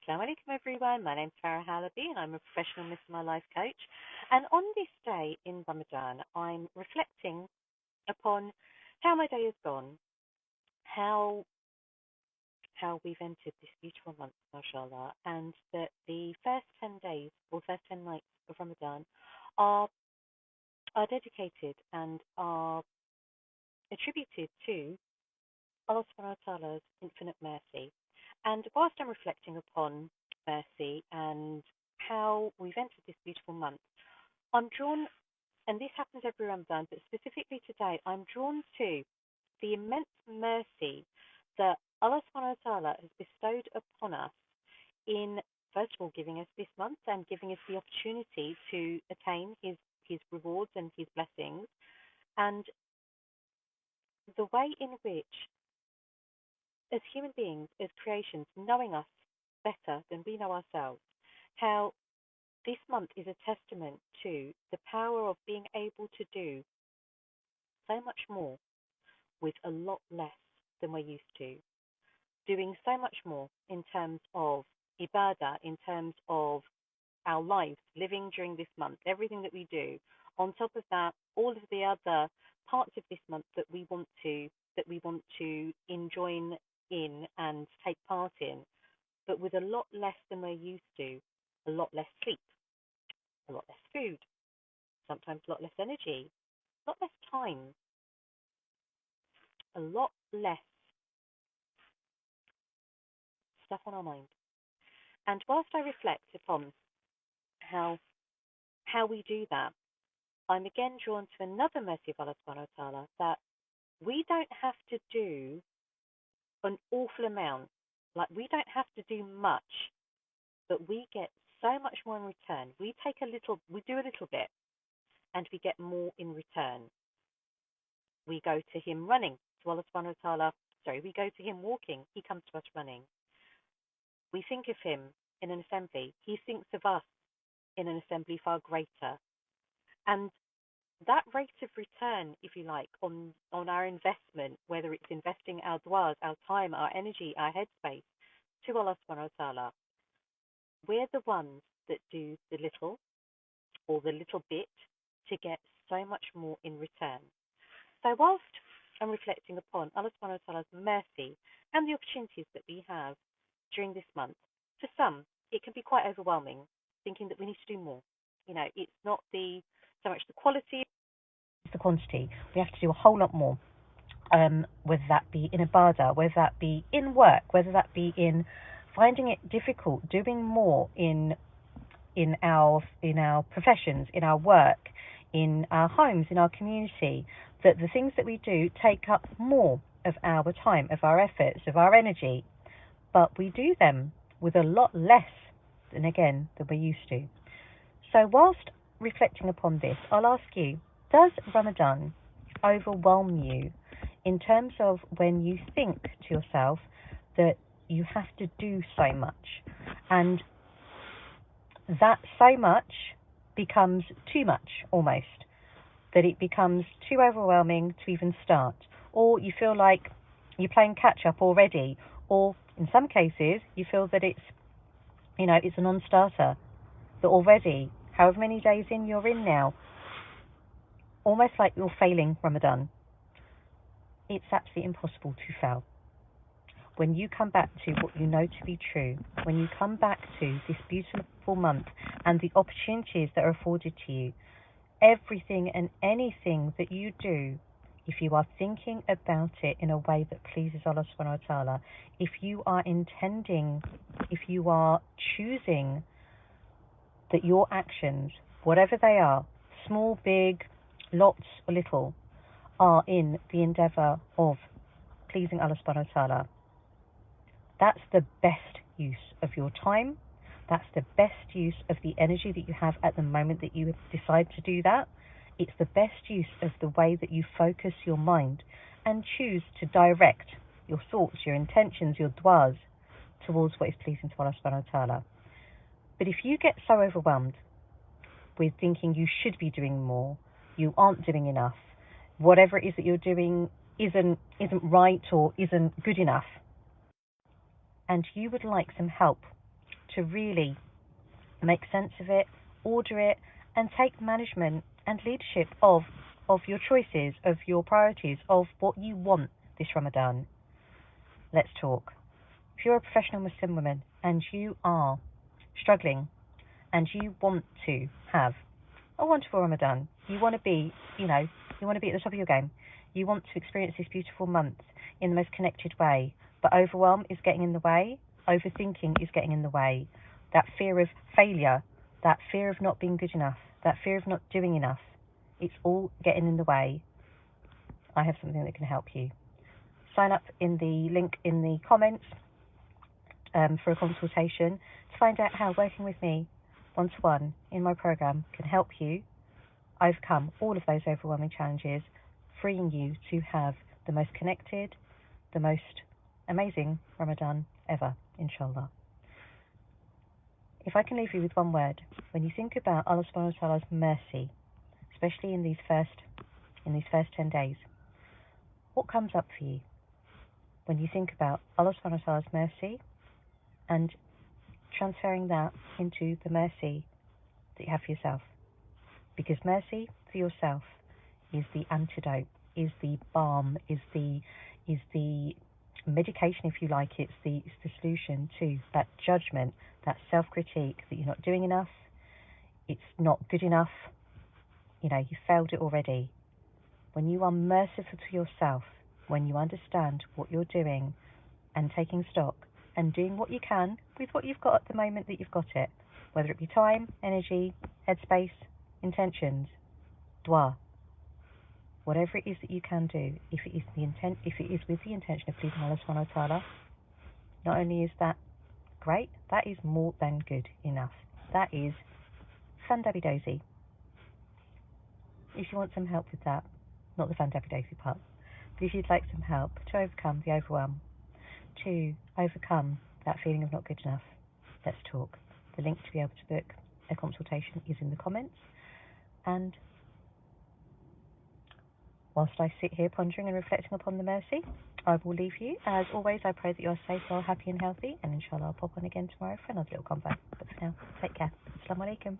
Assalamu alaikum everyone, my name's Farah Halabi and I'm a professional Muslimah life coach. And on this day in Ramadan, I'm reflecting upon how my day has gone, how we've entered this beautiful month, mashallah, and that the first 10 days or first 10 nights of Ramadan are dedicated and are attributed to Allah subhanahu wa ta'ala's infinite mercy. And whilst I'm reflecting upon mercy and how we've entered this beautiful month, I'm drawn, and this happens every Ramadan, but specifically today, I'm drawn to the immense mercy that Allah subhanahu wa ta'ala has bestowed upon us in, first of all, giving us this month and giving us the opportunity to attain his rewards and his blessings, and the way in which, as human beings, as creations, knowing us better than we know ourselves, how this month is a testament to the power of being able to do so much more with a lot less than we're used to. Doing so much more in terms of ibadah, in terms of our lives, living during this month, everything that we do. On top of that, all of the other parts of this month that we want to enjoin in and take part in, but with a lot less than we're used to, a lot less sleep, a lot less food, sometimes a lot less energy, a lot less time, a lot less stuff on our mind. And whilst I reflect upon how we do that, I'm again drawn to another mercy of Allah subhanahu wa ta'ala, that we don't have to do an awful amount. Like, we don't have to do much, but we get so much more in return. We do a little bit, and we get more in return. We go to him running, to Allah subhanahu wa ta'ala. We go to him walking, he comes to us running. We think of him in an assembly, he thinks of us in an assembly far greater. And that rate of return, if you like, on our investment, whether it's investing our du'as, our time, our energy, our headspace, to Allah subhanahu wa ta'ala, we're the ones that do the little or the little bit to get so much more in return. So whilst I'm reflecting upon Allah subhanahu wa ta'ala's mercy and the opportunities that we have during this month, for some, it can be quite overwhelming, thinking that we need to do more. It's not so much the quality, it's the quantity. We have to do a whole lot more, whether that be in ibadah, whether that be in work, whether that be in finding it difficult, doing more in our professions, in our work, in our homes, in our community, that the things that we do take up more of our time, of our efforts, of our energy, but we do them with a lot less than we're used to. So whilst reflecting upon this, I'll ask you, does Ramadan overwhelm you in terms of when you think to yourself that you have to do so much, and that so much becomes too much almost, that it becomes too overwhelming to even start, or you feel like you're playing catch up already, or in some cases you feel that it's a non-starter, that already, however many days in you're in now, almost like you're failing Ramadan. It's absolutely impossible to fail. When you come back to what you know to be true, when you come back to this beautiful month and the opportunities that are afforded to you, everything and anything that you do, if you are thinking about it in a way that pleases Allah subhanahu wa ta'ala, if you are choosing that your actions, whatever they are, small, big, lots or little, are in the endeavour of pleasing Allah subhanahu wa ta'ala, that's the best use of your time. That's the best use of the energy that you have at the moment that you decide to do that. It's the best use of the way that you focus your mind and choose to direct your thoughts, your intentions, your du'as towards what is pleasing to Allah subhanahu wa ta'ala. But if you get so overwhelmed with thinking you should be doing more, you aren't doing enough, whatever it is that you're doing isn't right or isn't good enough, and you would like some help to really make sense of it, order it, and take management and leadership of your choices, of your priorities, of what you want this Ramadan. Let's talk. If you're a professional Muslim woman and you are struggling and you want to have a wonderful Ramadan, you want to be, you want to be at the top of your game, you want to experience this beautiful month in the most connected way, but overwhelm is getting in the way, overthinking is getting in the way, that fear of failure, that fear of not being good enough, that fear of not doing enough, it's all getting in the way. I have something that can help you. Sign up in the link in the comments for a consultation to find out how working with me one-to-one in my program can help you overcome all of those overwhelming challenges, freeing you to have the most connected, the most amazing Ramadan ever, inshallah. If I can leave you with one word, when you think about Allah subhanahu wa ta'ala's mercy, especially in these first 10 days, what comes up for you when you think about Allah subhanahu wa ta'ala's mercy and transferring that into the mercy that you have for yourself? Because mercy for yourself is the antidote, is the balm, is the medication, if you like. It's the solution to that judgment, that self-critique that you're not doing enough, it's not good enough, you failed it already. When you are merciful to yourself, when you understand what you're doing and taking stock and doing what you can with what you've got at the moment that you've got it, whether it be time, energy, headspace, intentions, dua, whatever it is that you can do, if it is with the intention of pleasing Allah subhanahu wa ta'ala, not only is that great, that is more than good enough. That is fandabidozy. If you want some help with that, not the fandabidozy part, but if you'd like some help to overcome the overwhelm, to overcome that feeling of not good enough, let's talk. The link to be able to book a consultation is in the comments. And whilst I sit here pondering and reflecting upon the mercy, I will leave you. As always, I pray that you're safe, well, happy and healthy, and inshallah I'll pop on again tomorrow for another little convo. But for now, take care. Assalamu alaikum.